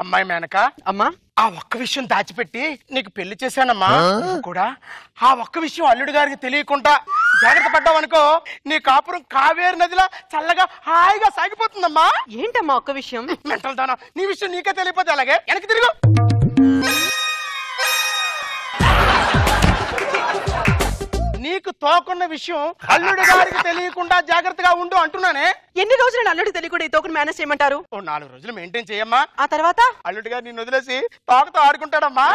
అమ్మాయి మేనక అమ్మా ఆ ఒక్క విషయం దాచిపెట్టి నీకు పెళ్లి చేశానమ్మా. కూడా ఆ ఒక్క విషయం అల్లుడు గారికి తెలియకుండా జాగ్రత్త పడ్డావనుకో నీ కాపురం కావేరి నదిలా చల్లగా హాయిగా సాగిపోతుందమ్మా. ఏంటమ్మా ఒక్క విషయం? మెంటల్ దానా, నీ విషయం నీకే తెలియపోతే అలాగే వెనక్కి తిరుగు. నీకు తోకున్న విషయం అల్లుడు గారికి తెలియకుండా జాగ్రత్తగా ఉండు అంటున్నానే. ఎన్ని రోజులు నేను అల్లుడు తెలియకుండా ఈ తోకను మేనేజ్ చేయమంటారు? ఓ 4 రోజులు మెయింటైన్ చేయమ్మా. ఆ తర్వాత అల్లుడు గారు నిన్ను వదిలేసి తోకతో ఆడుకుంటాడమ్మా.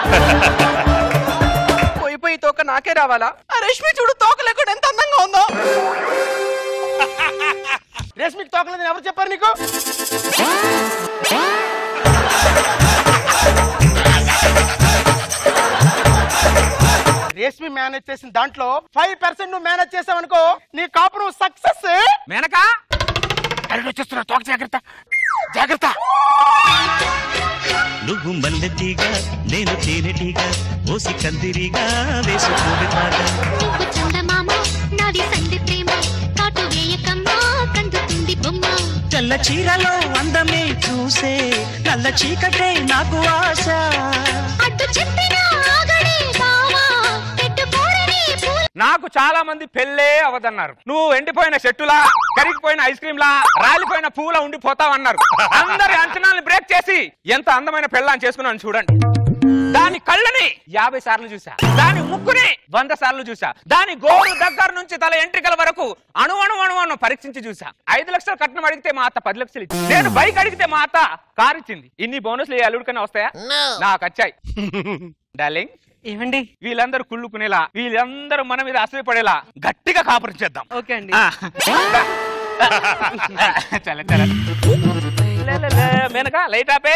పోయి తోక నాకే రావాలా? ఆ రష్మి చూడు తోక లేకుండా ఎంత అందంగా ఉందో. రేష్మికి తోకలేదని ఎవరు చెప్పారు నీకు? రేష్మి మేనేజ్ చేసిన దాంట్లో 5% నువ్వు మేనేజ్ చేసావనుకో నీ కాపురం సక్సెస్. మేనకా అల్లుడు వచ్చేస్తున్నా, తోక జాగ్రత్త జాగ్రత్త. నువ్వు మల్లెటీగా నేను తేనెటీగా ఓసి కందిరిగా వేసుకోబెట్టాగా నువ్వు చందమామ నాది సంధి ప్రేమ కాటు వేయకమ్మా కందుతుంది బొమ్మ తెల్ల చీరలో అందమే చూసే నల్ల చీకటే నాకు ఆశ అడ్డు చెప్పిన ఆగడే బావా పెట్టుకోరని పూల. నాకు చాలా మంది పెళ్ళే అవదన్నారు. నువ్వు ఎండిపోయిన చెట్టులా, కరిగిపోయిన ఐస్ క్రీమ్ లా, రాలిపోయిన పూల ఉండిపోతావన్నారు. అందరి అంచనాలను బ్రేక్ చేసి ఎంత అందమైన పెళ్ళాన్ని చేసుకున్నాను చూడండి. దాని కళ్ళని 50 సార్లు చూసా, దాని ముక్కుని 100 సార్లు చూసా, దాని గోరు దగ్గర నుంచి తల ఎంట్రికల వరకు అణు అణు అణు అణు పరీక్షించి చూసా. 5 లక్షలు కట్నం అడిగితే మా అత్త 10 లక్షలు ఇచ్చింది. నేను బైక్ అడిగితే మా అత్త కార్ ఇచ్చింది. ఇన్ని బోనస్లు ఏ అల్లుడికన్నా వస్తాయా? నాకు వచ్చాయి. డార్లింగ్ ఏమండి వీళ్ళందరూ కుళ్ళుకునేలా, వీళ్ళందరూ మన మీద అసూయపడేలా గట్టిగా కాపురం చేద్దాం. ఓకే అండి. చల చల మేనక లైట్ ఆపే.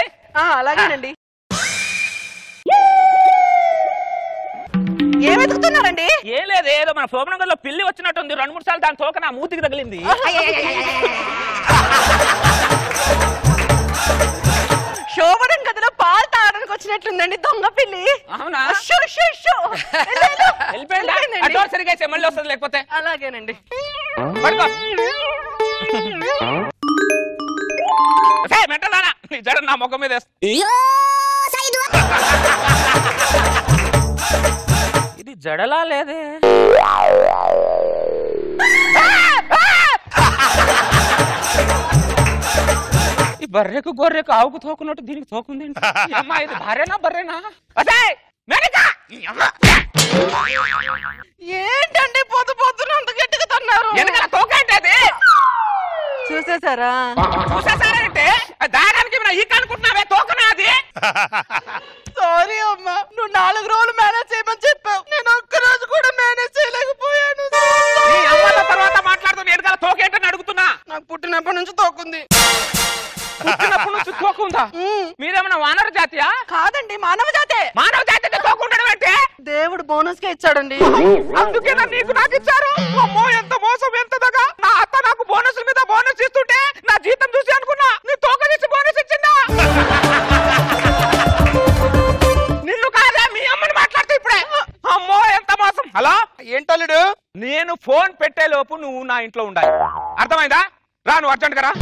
అలాగేనండి. ఏం వెతుకుతున్నారండి? ఏం లేదు, ఏదో మన శోభనగర్లో పిల్లి వచ్చినట్టుంది. 2-3 సార్లు దాని తోక నా మూతికి తగిలింది. శోభనం గదిలో పాలు తాగడానికి వచ్చినట్లుందండి దొంగ పిల్లి. అవునా? వెళ్ళిపోయిందా? సరిగా మళ్ళీ వస్తుంది లేకపోతే. అలాగేనండి. మెంటలానా నీ జడ నా ముఖం మీద ఇది జడలా లేదే. ఈ బర్రెకు గొర్రెకు ఆవుకు తోకున్నట్టు దీనికి తోకుంది. అమ్మా ఇది భార్యనా బర్రెనా? అదే ఏంటండి పొద్దు పొద్దున అంత గట్టిగా తన్నారు? తోకంటే చూసేసారా? చూసేసారంటే దారానికి ఈ కనుకుంటున్నావే తోకనా అది? సారీ అమ్మా, నువ్వు 4 రోజులు మేనేజ్ చేయమని చెప్పావు, నేను ఒక్క రోజు కూడా మేనేజ్ చేయలేకపోయాను. తర్వాత మాట్లాడుతున్నా. ఎడగల తోకేంటని అడుగుతున్నా. నాకు పుట్టినప్పటి నుంచి తోకుంది. పుట్టినప్పటి నుంచి తోకుందా? మీరేమన్నా వానర జాతియా? కాదండి, మానవ జాతే. మానవ జాతి తోకుండడం అంటే దేవుడు బోనస్ గా ఇచ్చాడండి. అందుకేనా నీకు నాకు ఇచ్చారు? అమ్మో ఎంత మోసం, ఎంత దగా. నా అత్త నాకు బోనస్ మీద బోనస్ ఇస్తుంటే నా జీతం చూసి అనుకున్నా నీ తోక తీసి బోనస్ ఇచ్చిందా? నిన్ను కాదా మీ అమ్మని మాట్లాడుతూ ఇప్పుడే. అమ్మో ఎంత మోసం. హలో ఏంటల్లుడు? నేను ఫోన్ పెట్టే లోపు నువ్వు నా ఇంట్లో ఉండాలి, అర్థమైందా? రా నువ్వు అర్జెంట్ గా రా.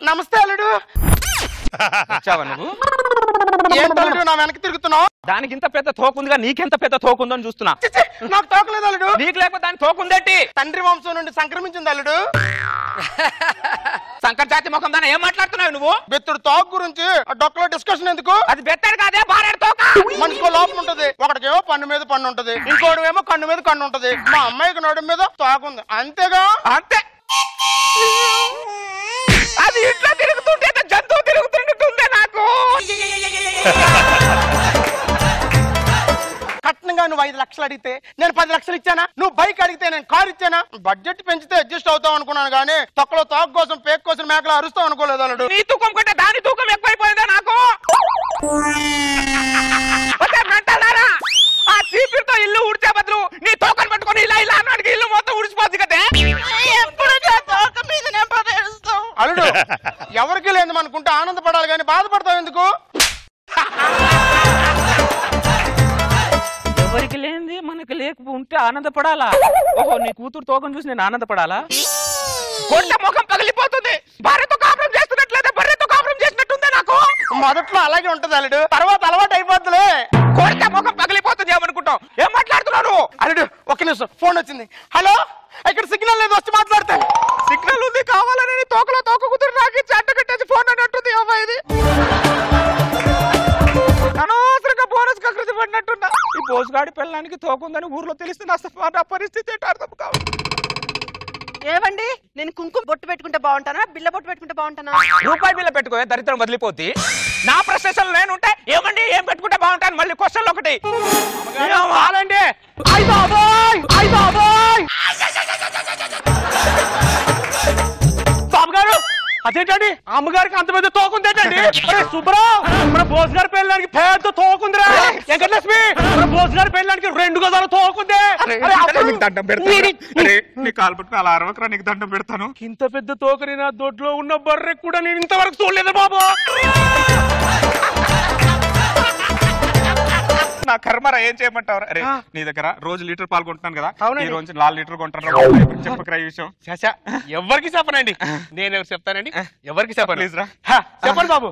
నమస్తే అల్లుడు. వచ్చావా నువ్వు? ఏంటల్లుడు నా వెనక్కి తిరుగుతున్నావు? దానికి ఇంత పెద్ద తోకుందిగా, నీకెంత పెద్ద తోకుందని చూస్తున్నా. నాకు తోకలేదు అల్లుడు. నీకు లేకపోతే దాని తోకుందేంటి? తండ్రి వంశం నుండి సంక్రమించింది అల్లుడు. సంకర్ జాతి ముఖం దాన్ని ఏం మాట్లాడుతున్నావు నువ్వు? బెత్తుడు తోక గురించి డొక్కలో డిస్కషన్ ఎందుకు? అది బెత్తాడు కాదే, భార్య తోక. మనిషికో లోపం ఉంటది. ఒకటికేమో పన్ను మీద పన్ను ఉంటది, ఇంకోటికేమో కన్ను మీద కన్ను ఉంటది. మా అమ్మాయికి నడుం మీద తోక ఉంది, అంతేగా? అంతే. అది ఇంట్లో తిరుగుతుంటే జంతువు తిరుగుతుంటుందే నాకు. కట్నంగా నువ్వు 5 లక్షలు అడిగితే నేను 10 లక్షలు ఇచ్చానా? నువ్వు బైక్ అడిగితే నేను కార్ ఇచ్చానా? బడ్జెట్ పెంచితే అడ్జస్ట్ అవుతావు అనుకున్నాను కానీ తొక్కలో తోక కోసం పేక్ కోసం మేకలు అరుస్తావు అనుకోలేదు అల్లుడు. నీ తూకం కంటే దాని తూకం ఎక్కువైపోయిందా నాకు? ఆ చీపిరితో ఇల్లు ఊడ్చే బదులు నీ తోకను పట్టుకొని ఇలా ఇలా అన్నాడికి ఇల్లు మొత్తం ఊడిచిపోద్ది కదే. అల్లుడు ఎవరికి లేదు అనుకుంటే ఆనందపడాలి కానీ బాధపడతావు ఎందుకు? ఎవరికి లేనిది మనకి లేకపోతే ఆనందపడాలా? ఓహో నీ కూతురు తోకను చూసి నేను ఆనందపడాలా? కొండ ముఖం పగిలిపోతుంది. భార్యతో కాపురం మొదట్లో అలాగే ఉంటది అల్లుడు, తర్వాత అలవాటు అయిపోద్దులే. కొడితే ముఖం పగిలిపోతుంది ఏమనుకుంటావు? ఏం మాట్లాడుతున్నాను? అల్లుడు ఒక్క నిమిషం, ఫోన్ వచ్చింది. హలో, ఇక్కడ సిగ్నల్ లేదు, వచ్చి మాట్లాడతాను. సిగ్నల్ ఉంది కావాలని తోకలో తోక కుదురు నాకు చెట్ట కట్టేసి ఫోన్ అని అంటుంది. అమ్మాయి ఇది అనవసరంగా బోనస్ కకృతి పడినట్టున్నా. ఈ బోసుగాడి పిల్లడానికి తోకుందని ఊర్లో తెలిస్తే నా పరిస్థితి ఏంటో అర్థం కావాలి. ఏమండి, నేను కుంకుమ బొట్టు పెట్టుకుంటే బాగుంటానా, బిల్ల బొట్టు పెట్టుకుంటే బాగుంటానా? రూపాయి బిల్ల పెట్టుకో, దరిద్రం వదిలిపోద్ది. నా ప్రశ్నలు నేనుంటే ఏమండి ఏం పెట్టుకుంటే బాగుంటాను? మళ్ళీ క్వశ్చన్లు ఒకటి కావాలండి. అయ్ బాబోయ్, అయ్ బాబోయ్. బాబు గారు, అదేంటండి అమ్మగారికి అంత పెద్ద తోకుందేటండి? సుబ్రావ్, మన బోస్ గారి పెళ్ళడానికి పెద్ద తోకుందిరా. వెంకటలక్ష్మి, మన బోస్ గారి పెళ్ళడానికి 2 గజాల తోకుందే. దండం పెడతాను, నీ కాలు పట్టుకుని అలా అరవకరా, నీకు దండం పెడతాను. ఇంత పెద్ద తోకని నా దొడ్లో ఉన్న బర్రె కూడా నేను ఇంతవరకు చూడలేదు బాబు. నా కర్మరా, ఏం చేయమంటావు? అరే నీ దగ్గర రోజు లీటర్ పాలు కొంటున్నాను కదా, ఈ రోజు 4 లీటర్ కొంటాను. చెప్పకరా ఈ విషయం. ఎవరికి చెప్పనండి, నేను ఎవరు చెప్తానండి? ఎవరికి చెప్పను. ప్లీజ్ రా, చెప్పండి బాబు.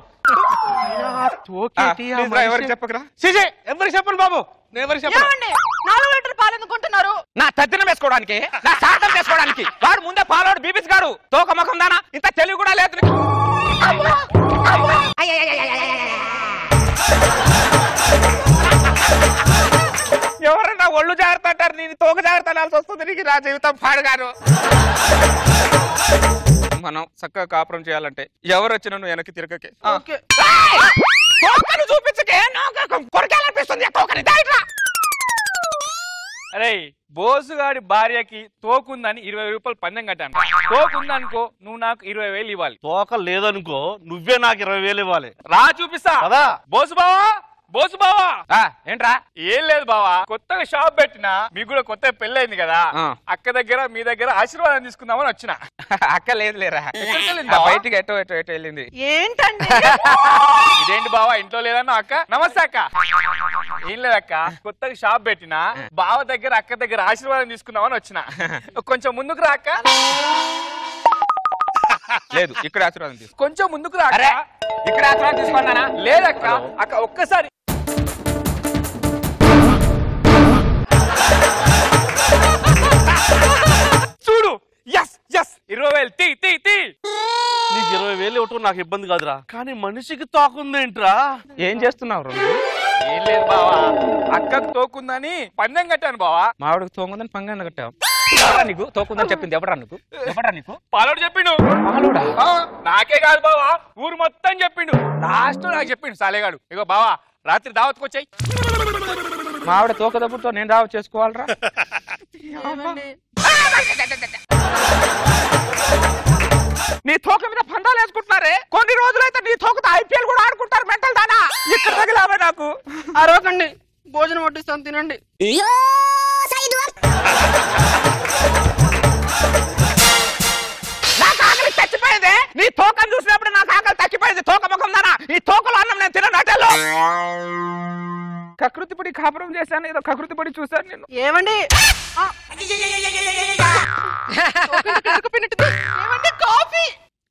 ఎవరికి చెప్పకరా. ఎవరికి చెప్పను బాబు, నేను ఎవరికి చెప్పను. 4 లీటర్ పాలు ఎందుకు కొంటున్నారు? నా తద్దినం వేసుకోవడానికి, నా శాతం వేసుకోవడానికి. వాడు ముందే పాలోడు బీబీస్ గారు, తోక ముఖం దానా, ఇంత తెలివి కూడా లేదు. ఎవరన్నా ఒళ్ళు జాగ్రత్త అంటారు, నేను తోక జాగ్రత్త అనాల్సి వస్తుంది. నీకు నా జీవితం పాడుగాను. మనం చక్కగా కాపురం చేయాలంటే ఎవరు వచ్చినా నువ్వు వెనక్కి తిరగకే. తోకను చూపించకే, కొరకాలనిపిస్తుంది తోకని. అరే బోసుగాడి భార్యకి తోకుందని 20 రూపాయలు పందెం కట్టాను. తోకుందనుకో నువ్వు నాకు 20,000 ఇవ్వాలి. తోక లేదనుకో నువ్వే నాకు 20,000 ఇవ్వాలి. రా చూపిస్తా కదా. బోసు బావా, బోసు బావా. ఏంట్రా? ఏం లేదు బావా, కొత్తగా షాప్ పెట్టినా, మీకు కూడా కొత్తగా పెళ్ళైంది కదా, అక్క దగ్గర మీ దగ్గర ఆశీర్వాదం తీసుకుందామని వచ్చిన. అక్క లేదు లేరా, బయటికి ఎటో వెళ్ళింది. ఏంటండి ఇదేంటి బావా ఇంట్లో లేదన్నా? అక్క నమస్తే అక్క. ఏం లేదక్క, కొత్తగా షాప్ పెట్టినా, బావ దగ్గర అక్క దగ్గర ఆశీర్వాదం తీసుకుందామని వచ్చిన. కొంచెం ముందుకు రా అక్క. లేదు, ఇక్కడ ఆశీర్వాదం తీసుకో. కొంచెం ముందుకు రా. ఇక్కడ ఆశీర్వాదం తీసుకున్నానా? లేదక్క. అక్క ఒక్కసారి చూడు. ఎస్ ఎస్ 20,000 తీ తీ తీ. నీకు 20,000 ఇవ్వటం నాకు ఇబ్బంది కాదురా, కానీ మనిషికి తోకుందేంట్రా? ఏం చేస్తున్నావు? ఏం లేదు బావా, అక్కకు తోకుందని పందెం కట్టాను బావా. మావిడికి తోకుందని పంగన్న కట్టావు. నీకు తోకుందని చెప్పింది ఎవరా? నీకు పాలోడు చెప్పిండు. నాకే కాదు బావా, ఊరు మొత్తం చెప్పిండు. లాస్ట్ నాకు చెప్పిండు సాలేగాడు. ఇగో బావా, రాత్రి దావత్కి వచ్చాయి. మావిడ తోక దప్పుతో నేను రావు చేసుకోవాలరా? నీ తోక మీద పందాలు వేసుకుంటున్నారే. కొన్ని రోజులైతే నీ తోకతో IPL కూడా ఆడుకుంటారు. మెంటల్ దానా, ఇక్కడ తగిలావే నాకు. అరవకండి, భోజనం వడ్డిస్తాను, తినండి. నాకు ఆకలి చచ్చిపోయింది. నీ తోకను చూసినప్పుడు నాకు ఆకలి తగ్గిపోయింది. తోక ముఖం దానా, ఈ తోకలో అన్నం నేను తినను. హోటల్లో కకృతి పడి కాపురం చేశాను, ఏదో కకృతి పడి చూశాను నేను. ఏమండి కాఫీ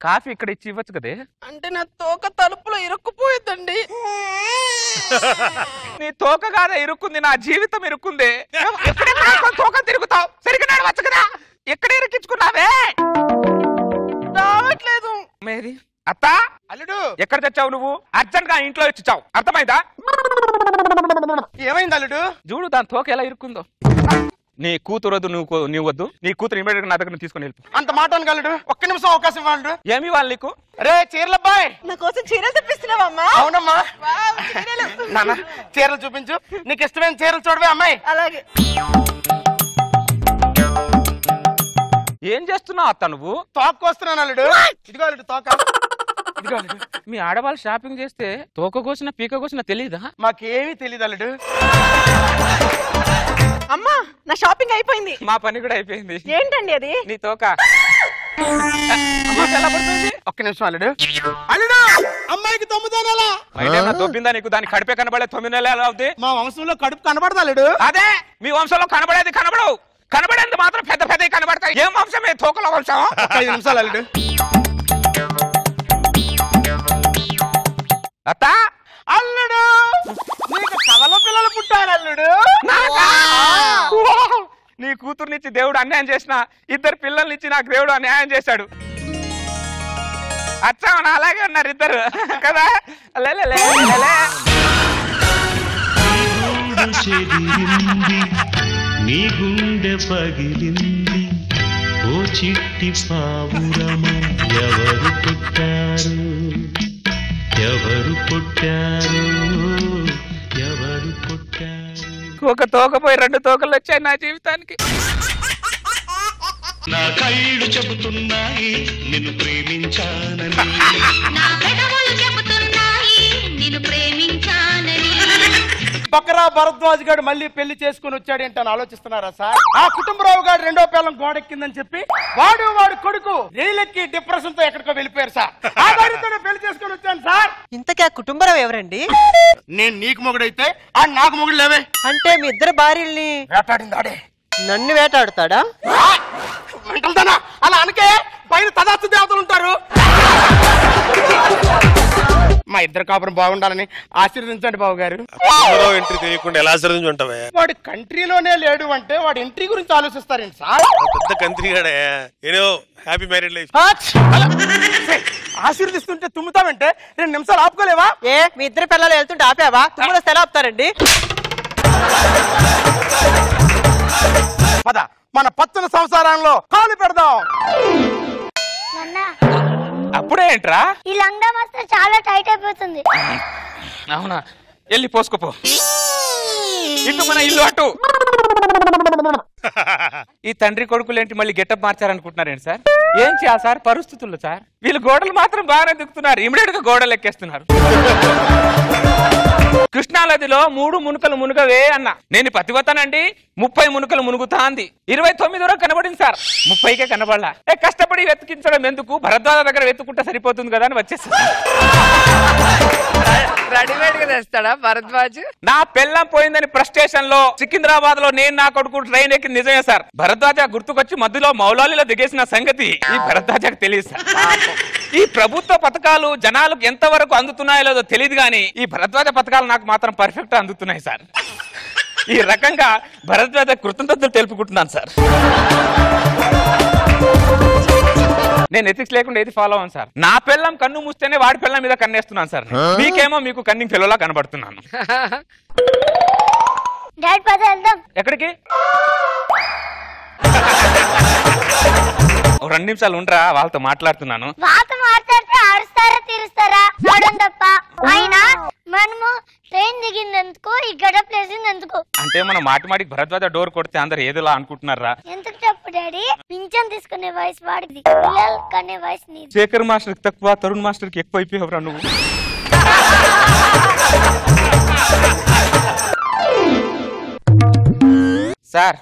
కాఫీ ఇక్కడ ఇచ్చి ఇవ్వచ్చు కదే. అంటే నా తోక తలుపులో ఇరుక్కుపోయిందండి. నీ తోక కాదా ఇరుక్కుంది, నా జీవితం ఇరుక్కుంది. తోక తిరుగుతావు, సరిగ్గా నడవచ్చు కదా. ఎక్కడ ఇరికించుకున్నావే? రావట్లేదు. మేరీ అత్త, అల్లుడు ఎక్కడ తెచ్చావు నువ్వు? అర్జెంట్ గా ఇంట్లో ఇచ్చావు, అర్థమైందా? ఏమైంది అల్లుడు? చూడు దాని తోక ఎలా ఇరుక్కుందో. నీ కూతురు వద్దు, నువ్వు వద్దు. నీ కూతురు ఇమీడియట్ నా దగ్గర తీసుకుని వెళ్ళిపో. అంత మాట అనగలడు, ఒక్క నిమిషం అవకాశం ఇవ్వండు. ఏమి ఇవ్వాలి నీకు? రే చీరలబ్బాయ్, నా కోసం చీరలు తెప్పిస్తున్నావమ్మా? అవునమ్మా. నాన్న చీరలు చూపించు, నీకు ఇష్టమైన చీరలు చూడవే అమ్మాయి. అలాగే. ఏం చేస్తున్నావు అత్త నువ్వు? తోక వస్తున్నాను అల్లుడు. ఇదిగో అల్లుడు తోక. ఇదిగో అల్లుడు. మీ ఆడవాళ్ళు షాపింగ్ చేస్తే తోక కోసిన పీక కోసిన తెలీదా? మాకేమీ తెలీదు అల్లుడు. అమ్మా, నా షాపింగ్ అయిపోయింది. మా పని కూడా అయిపోయింది. ఏంటండి అది? నీ తోక ఎలా పడుతుంది? ఒక్క నిమిషం అల్లుడు. అల్లుడు, అమ్మాయికి 9 నెలలా? దొబ్బిందా నీకు? దాని కడిపే కనబడే 9 నెలలు ఎలా అవుతుంది? మా వంశంలో కడుపు కనబడదా అల్లుడు? అదే మీ వంశంలో కనబడేది కనబడవు. కనబడేది మాత్రం పెద్ద పెద్దవి కనబడతాయి. ఏం వంశమే? తోకల వంశం. 5 నిమిషాలు అల్లుడు. అత్త అల్లుడు నీకు కవల పిల్లలు పుట్టారు అల్లుడు. నీ కూతుర్నిచ్చి దేవుడు అన్యాయం చేసిన, ఇద్దరు పిల్లల్నిచ్చి నాకు దేవుడు అన్యాయం చేశాడు. అచ్చా అలాగే ఉన్నారు ఇద్దరు కదా. నీ గుండె పగిలింది ఓ చిట్టి పావురమ, ఎవరు పుట్టారు ఎవరు పుట్టారు ఎవరు పుట్టారు. ఒక తోకపోయి 2 తోకలు వచ్చాయి నా జీవితానికి. నా కళ్ళు చెబుతున్నాయి నిన్ను ప్రేమించానని, నా పెదవులు చెబుతున్నాయి నిన్ను ప్రేమించానని. బకరా భరద్వాజ్ గారు మళ్ళీ పెళ్లి చేసుకుని వచ్చాడేంటని ఆలోచిస్తున్నారా సార్? ఆ కుటుంబరావు గారు 2వ పిల్లం గోడెక్కిందని చెప్పి వాడు కొడుకు రైలెక్కి డిప్రెషన్ తో ఎక్కడికో వెళ్ళిపోయారు సార్. ఆ భార్యతోనే పెళ్లి చేసుకుని వచ్చాను సార్. ఇంతకీ ఆ కుటుంబరావు ఎవరండి? నేను నీకు మొగుడైతే ఆ నాకు మొగుడు లేవే. అంటే మీ ఇద్దరు భార్యల్ని వేటాడింది ఆడే. నన్ను వేటాడుతాడా? వెంటల్దానా అలా అనకే, పైన తదాస్తు దేవతలు ఉంటారు. మా ఇద్దరు కాపురం బాగుండాలని ఆశీర్వదించండి బాబు గారు. ఎంట్రీ తెలియకుండా ఎలా ఆశీర్వదించి ఉంటావే? వాడు కంట్రీలోనే లేడు అంటే వాడు ఎంట్రీ గురించి ఆలోచిస్తారేంటి సార్? పెద్ద కంత్రి గాడే. ఏదో హ్యాపీ మ్యారేడ్ లైఫ్. ఆశీర్వదిస్తుంటే తుమ్ముతావంటే 2 నిమిషాలు ఆపుకోలేవా? ఏ మీ ఇద్దరు పిల్లలు వెళ్తుంటే ఆపావా? తుమ్ములు ఎలా ఆపుతారండి? పద మన పచ్చని సంసారంలో కాలు పెడదాం. అప్పుడే ఏంట్రా? ఈ లంగా మాత్రం చాలా టైట్ అయిపోతుంది. అవునా, వెళ్ళి పోసుకోపో. ఇటు మన ఇల్లు అటు. ఈ తండ్రి కొడుకులేంటి మళ్ళీ గెటప్ మార్చారనుకుంటున్నారేంటి సార్? ఏం చేయాలి సార్ పరిస్థితుల్లో సార్? వీళ్ళు గోడలు మాత్రం బాగానే దిక్కుతున్నారు, ఇమిడియట్ గా గోడలు ఎక్కేస్తున్నారు. కృష్ణానదిలో 3 మునుకలు మునుగవే అన్న. నేను పతివతానండి, 30 మునుకలు మునుగుతా అంది. 29 వరకు కనబడింది సార్, 30కే కనబడలా. కష్టపడి వెతికించడం ఎందుకు, భరద్వాజ దగ్గర వెతుకుంటే సరిపోతుంది కదా అని వచ్చేసి రెడీమేడ్ గా తెస్తాడా భరద్వాజ్? నా పెళ్ళం పోయిందని ఫ్రస్ట్రేషన్ లో సికింద్రాబాద్ లో నేను నా కొడుకు ట్రైన్ ఎక్కి నిజమే సార్. భరద్వాజ గుర్తుకొచ్చి మధ్యలో మౌలాలిలో దిగేసిన సంగతి ఈ భరద్వాజకు తెలియదు సార్. ఈ ప్రభుత్వ పథకాలు జనాలకు ఎంత వరకు అందుతున్నాయో లేదో తెలియదు కానీ ఈ భరద్వాజ పథకాలు నాకు మాత్రం పర్ఫెక్ట్ అందుతున్నాయి సార్. ఈ రకంగా భరద్వాజ కృతజ్ఞతలు తెలుపుకుంటున్నాను సార్. నేను ఎథిక్స్ లేకుండా ఏది ఫాలో అవ్వను సార్. నా పిల్లం కన్ను మూస్తేనే వాడి పిల్లం మీద కన్నేస్తున్నాను సార్. మీకేమో మీకు కన్నింగ్ పిల్లలా కనబడుతున్నాను. ఎక్కడికి? 2 నిమిషాలు ఉండరా, వాళ్ళతో మాట్లాడుతున్నాను. ఆడుస్తారా తీరుస్తారా తప్ప అయినా మనము ట్రైన్ దిగిందెందుకు, ఈ గడప లేసిందెందుకు? అంటే మనం మాటిమాటికి భరద్వాజ డోర్ కొడితే అందరు ఏదోలా అనుకుంటున్నారా? ఎందుకు చెప్పు డాడీ? పింఛన్ తీసుకునే వయసు వాడికి, పిల్లలు కనే వయసు నీది. శేఖర్ మాస్టర్ కి తక్కువ, తరుణ్ మాస్టర్ కి ఎక్కువ అయిపోయావురా నువ్వు. సార్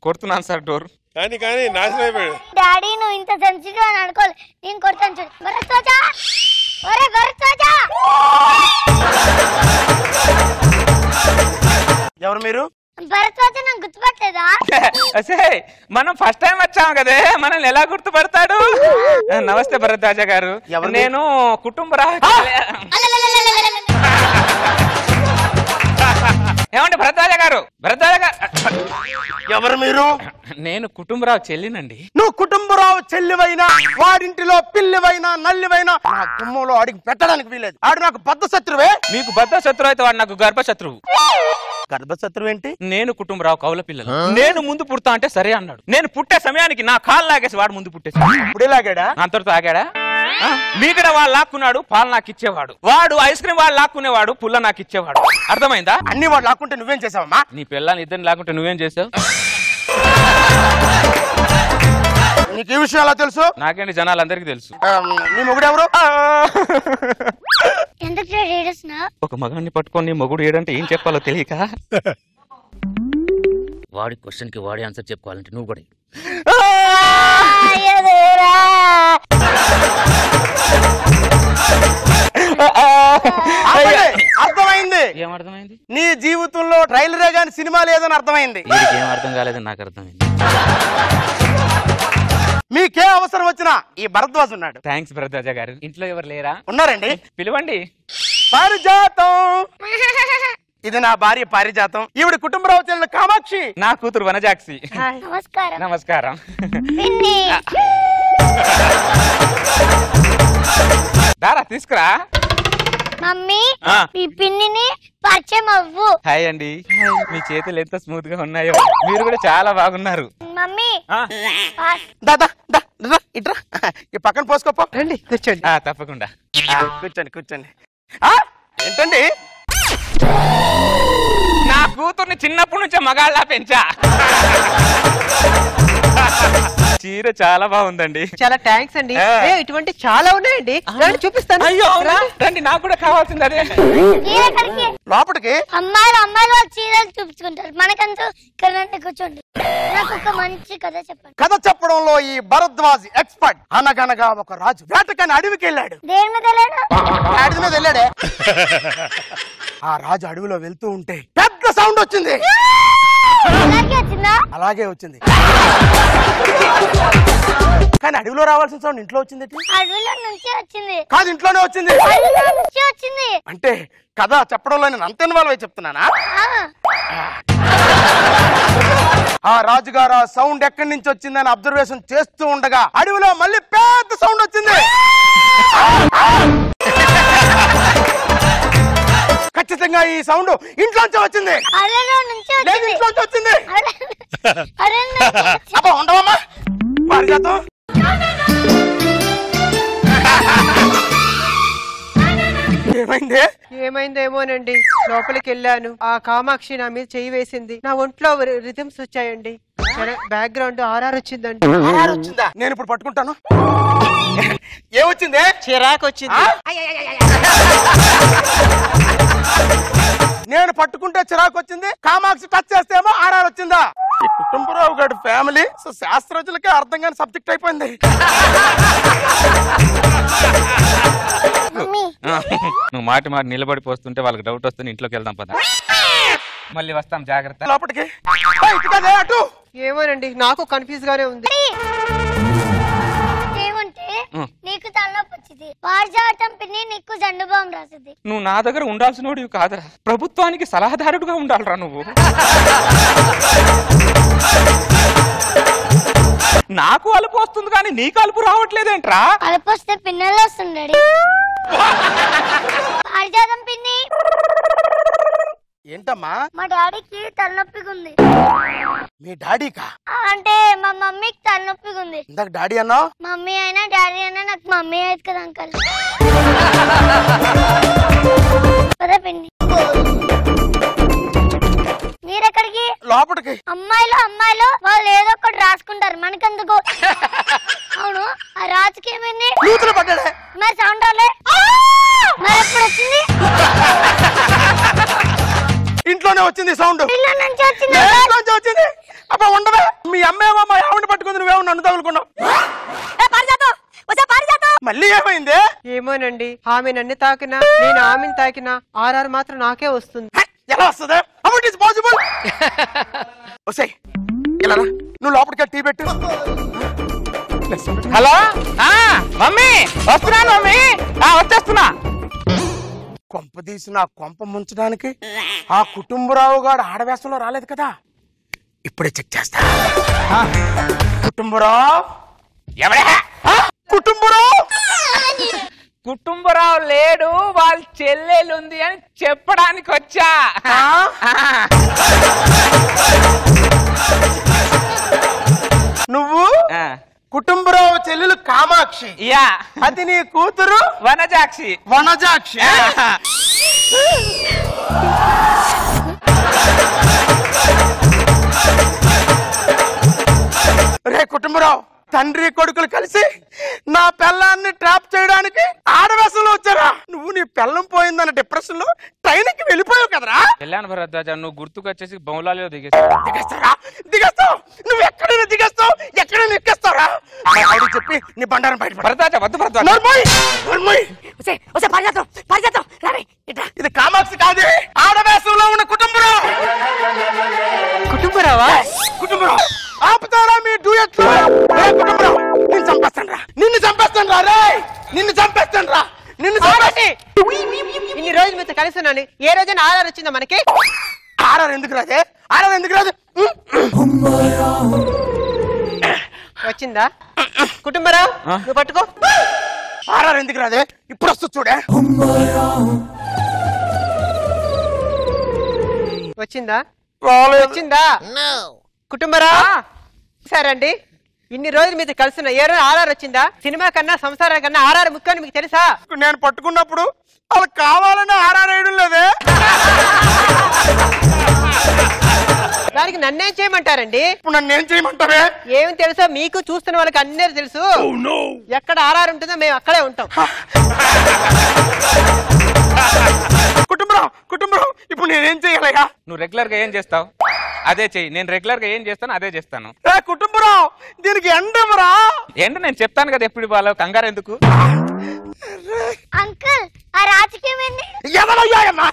కొడుతున్నాను సార్ డోర్. కానీ నాశనం అయిపోయాడు. డాడీ నువ్వు ఇంత సెన్సిటివ్ అని అనుకోలే. నేను కొడతాను చూడు. భరద్వాజా, ఒరే భరద్వాజా. ఎవరు మీరు? భరద్వాజ నాకు గుర్తుపట్టలేదా? మనం ఫస్ట్ టైం వచ్చాము కదే, మనల్ని ఎలా గుర్తుపడతాడు? నమస్తే భరద్వాజ గారు, నేను కుటుంబరా. ఏమండి భరద్వాజ గారు? భరద్వాజ గారు ఎవరు మీరు? నేను కుటుంబరావు చెల్లినండి. నువ్వు కుటుంబరావు చెల్లివైనా, వాడింటిలో పిల్లివైనా నల్లివైనా నా గుమ్మంలో అడిగి పెట్టడానికి వీలేదు. ఆడు నాకు బద్ధ శత్రువే. మీకు బద్ధ శత్రువు అయితే వాడు నాకు గర్భ శత్రువు. గర్భశత్రువు ఏంటి? నేను కుటుంబరావు కౌల పిల్లలు. నేను ముందు పుడతా అంటే సరే అన్నాడు. నేను పుట్టే సమయానికి నా కాళ్ళు లాగేసి వాడు ముందు పుట్టేసి. ఇప్పుడే లాగాడా? అంతటితో ఆగాడా? మీగడ వాడు లాక్కున్నాడు, పాలు నాకు ఇచ్చేవాడు. వాడు ఐస్ క్రీమ్ వాడు లాక్కునేవాడు, పుల్ల నాకు ఇచ్చేవాడు. అర్థమైందా? అన్ని వాడు లాక్కుంటే నువ్వేం చేసావమ్మా? నీ పిల్లల్ని ఇద్దరిని లాక్కుంటే నువ్వేం చేసావు? నీకు ఈ విషయం ఎలా తెలుసు? నాకేంటి, జనాలందరికీ తెలుసు. నీ మొగుడు ఎవరు? ఒక మగాన్ని పట్టుకొని మొగుడు ఏడంటే ఏం చెప్పాలో తెలియక వాడి క్వశ్చన్ కి వాడి ఆన్సర్ చెప్పుకోవాలంటే నువ్వు కూడా అర్థమైంది. ఏమర్థమైంది? నీ జీవితంలో ట్రైలరే గాని సినిమా లేదని అర్థమైంది. ఏం అర్థం కాలేదని నాకు అర్థమైంది. మీకే అవసరం వచ్చినా ఈ భరద్వాజ్ ఉన్నాడు. థ్యాంక్స్ భరద్వాజ గారు. ఇంట్లో ఎవరు లేరా? ఉన్నారండి. పిలవండి. పారిజాతం. ఇది నా భార్య పారిజాతం. ఈవిడ కుటుంబరావు చెల్లెలు కామాక్షి. నా కూతురు వనజాక్షి. నమస్కారం. నమస్కారం. దారా తీసుకురా. మమ్మీ ఈ పిన్నిని పరిచయం అవ్వు. హాయ్ అండి. మీ చేతులు ఎంత స్మూత్ గా ఉన్నాయో. మీరు కూడా చాలా బాగున్నారు. మమ్మీ దాదా ఇట్రా ఈ పక్కన పోసుకోపో. రండి కూర్చోండి. తప్పకుండా కూర్చోండి కూర్చోండి. ఏంటండి నా కూతుర్ని చిన్నప్పటి నుంచే మగాళ్ళ పెంచా. చీర చాలా బాగుందండి. చాలా థ్యాంక్స్ అండి. ఇటువంటి చాలా ఉన్నాయండి, చూపిస్తాను. అయ్యో రండి, నాకు కూడా కావాల్సింది అదే. లోపలికి అమ్మాయిలు వాళ్ళు చీరలు చూపించుకుంటారు, మనకంటూ ఇక్కడ కూర్చోండి. నాకు ఒక మంచి కథ చెప్పండి. కథ చెప్పడంలో ఈ భరద్వాజ్ ఎక్స్పర్ట్. అనగనగా ఒక రాజు వేటకని అడవికి వెళ్ళాడు. దేని మీద వెళ్ళాడు? అడవి మీద వెళ్ళాడే. ఆ రాజు అడవిలో వెళ్తూ ఉంటే పెద్ద సౌండ్ వచ్చింది. అలాగే వచ్చింది. కానీ అడవిలో రావాల్సిన సౌండ్ ఇంట్లో వచ్చింది. అడవిలో నుంచి వచ్చింది కాదు, ఇంట్లోనే వచ్చింది. అంటే కథ చెప్పడంలో నేను అంత ఇన్వాల్వ్ అయి చెప్తున్నానా? ఆ రాజుగారు ఆ సౌండ్ ఎక్కడి నుంచి వచ్చిందని అబ్జర్వేషన్ చేస్తూ ఉండగా అడవిలో మళ్ళీ పెద్ద సౌండ్ వచ్చింది. ఖచ్చితంగా ఈ సౌండ్ ఇంట్లోంచి వచ్చింది. లేదు, ఇంట్లోంచి వచ్చింది. అబ్బా ఉండవమ్మా పారిజాతం. ఏమైంది? ఏమైందేమోనండి. లోపలికి వెళ్ళాను, ఆ కామాక్షి నా మీద చెయ్యి వేసింది. నా ఒంట్లో రిథమ్స్ వచ్చాయండి. బ్యాక్గ్రౌండ్ ఆర్ఆర్ వచ్చిందండి. వచ్చిందా? నేను ఇప్పుడు పట్టుకుంటాను. ఏమొచ్చింది? చిరాకు వచ్చింది. నేను పట్టుకుంటే చిరాకు వచ్చింది, కామాక్షి టచ్ చేస్తేమో ఆర్ఆర్ వచ్చిందా? ఈ కుటుంబరావు గారి ఫ్యామిలీ శాస్త్రజ్ఞులకే అర్థం కాని సబ్జెక్ట్ అయిపోయింది. నువ్వు మాటి నిలబడిపోతుంటే వాళ్ళకి డౌట్ వస్తుంది. ఇంట్లోకి వెళ్దాం పద. మళ్ళీ వస్తాం, జాగ్రత్త. లోపలికి అటు. ఏమోనండి, నాకు కన్ఫ్యూజ్ గానే ఉంది. నీకు తలనొప్పి వచ్చింది, పారిజాతం పిన్ని నీకు జండు బాంబు రాసింది. నువ్వు నా దగ్గర ఉండాల్సినోడివి కాదురా, ప్రభుత్వానికి సలహాదారుడుగా ఉండాలిరా నువ్వు. నాకు అలుపు వస్తుంది కానీ నీకు అలుపు రావట్లేదేంట్రా? అలుపు వస్తే పిన్నెలు వస్తుంది. పారిజాతం పిన్ని. ఏంటమ్మా? మా డాడీకి తలనొప్పిగా ఉంది. మీ డాడీకా? అంటే మా మమ్మీకి తలనొప్పిగా ఉంది. ఇందాక డాడీ అన్నావు. మమ్మీ అయినా డాడీ అయినా నాకు మమ్మీ అయితే కదా అంకల్. పదా పిన్ని. మీరెక్కడికి? లోపలికి. అమ్మాయిలు వాళ్ళు ఏదో ఒకటి రాసుకుంటారు, మనకెందుకు? అవును, ఆ రాజుకి ఏమైంది? పడ్డాడే. మరి సౌండ్ రాలే, మరి ఎప్పుడు వచ్చింది? ఇంట్లోనే వచ్చింది సౌండ్. వచ్చింది. అబ్బా ఉండవే. మీ అమ్మేమో మా ఆవిడ పట్టుకుంది, నువ్వేమో నన్ను తగులుకున్నావు. మళ్ళీ ఏమైంది? ఏమోనండి, ఆమె నన్ను తాకినా నేను ఆమెను తాకినా ఆర్ఆర్ మాత్రం నాకే వస్తుంది. ఎలా వస్తుంది? How it is possible? ఓసే ఇలా నువ్వు లోపలికి టీ పెట్టు. హలో మమ్మీ, వస్తున్నాను మమ్మీ, వచ్చేస్తున్నా. కొంప తీసి నా కొంప ముంచడానికి ఆ కుటుంబరావు గారు ఆడవేశంలో రాలేదు కదా, ఇప్పుడే చెక్ చేస్తా. కుటుంబరావు కుటుంబరావు లేడు, వాళ్ళ చెల్లెలుంది అని చెప్పడానికి వచ్చా. నువ్వు కుటుంబరావు చెల్లెలు కామాక్షి. యా. అది నీ కూతురు వనజాక్షి. రే కుటుంబరావు, తండ్రి కొడుకులు కలిసి నా పెళ్ళాన్ని ట్రాప్ చేయడానికి ఆడవేశంలో వచ్చారా? నువ్వు నీ పెళ్ళం పోయిందన్న డిప్రెషన్ లో ట్రైన్ కి వెళ్ళిపోయావు కదరా? వెళ్ళాను భరద్వాజ, నువ్వు గుర్తుకొచ్చేసి బౌలాలో దిగేస్తావు. నువ్వు ఎక్కడైనా దిగేస్తావు, ఎక్కడైనా ఎక్కేస్తావురా? చెప్పి నీ బండారం బయట. భరద్వాజ వద్దు భరద్వాజ. ఇది కామాక్షి కాదు, ఆడవేశంలో ఉన్న కుటుంబరావు. కుటుంబరావు ఆపుతారా మీ డ్యూయెట్? నిన్ను చంపేస్తాను రా, నిన్ను చంపేస్తాను రా. నిన్ను ఆగండి. ఇన్ని రోజులు మీతో కలిసి ఉన్నాను, ఏ రోజైనా ఆర్ఆర్ వచ్చిందా మనకి? ఆర్ఆర్ ఎందుకు రాదే? ఆర్ఆర్ ఎందుకు రాదు? వచ్చిందా? కుటుంబరావు నువ్వు పట్టుకో. ఆర్ఆర్ ఎందుకు రాదే? ఇప్పుడు వస్తుంది చూడే. వచ్చిందా? వచ్చిందా? కుటుంబరావు సరే అండి, ఇన్ని రోజులు మీతో కలిసి ఉన్నా, ఏ రోజు ఆర్ఆర్ వచ్చిందా? సినిమా కన్నా సంసారం కన్నా ఆర్ఆర్ ముఖ్యం అని మీకు తెలుసా? నేను పట్టుకున్నప్పుడు వాళ్ళు కావాలని ఆర్ఆర్ వేయడం లేదే. దానికి నన్నేం చేయమంటారండి? ఇప్పుడు నన్ను ఏం చేయమంటారే? ఏమి తెలుసో మీకు, చూస్తున్న వాళ్ళకి అన్నీ తెలుసు. ఎక్కడ ఆర్ఆర్ ఉంటుందో మేము అక్కడే ఉంటాం. కుటుంబం ఇప్పుడు నేనేం చేయాలయ్యా? నువ్వు రెగ్యులర్ గా ఏం చేస్తావు అదే చెయ్యి. నేను రెగ్యులర్ గా ఏం చేస్తాను అదే చేస్తాను. కుటుంబం దీనికి ఎండవరా? ఏంటి నేను చెప్తాను కదా ఎప్పుడు వాళ్ళ కంగారు ఎందుకు? అంకుల్ ఆ రాజకీయం ఏంది? ఎవరయ్యాయమ్మా?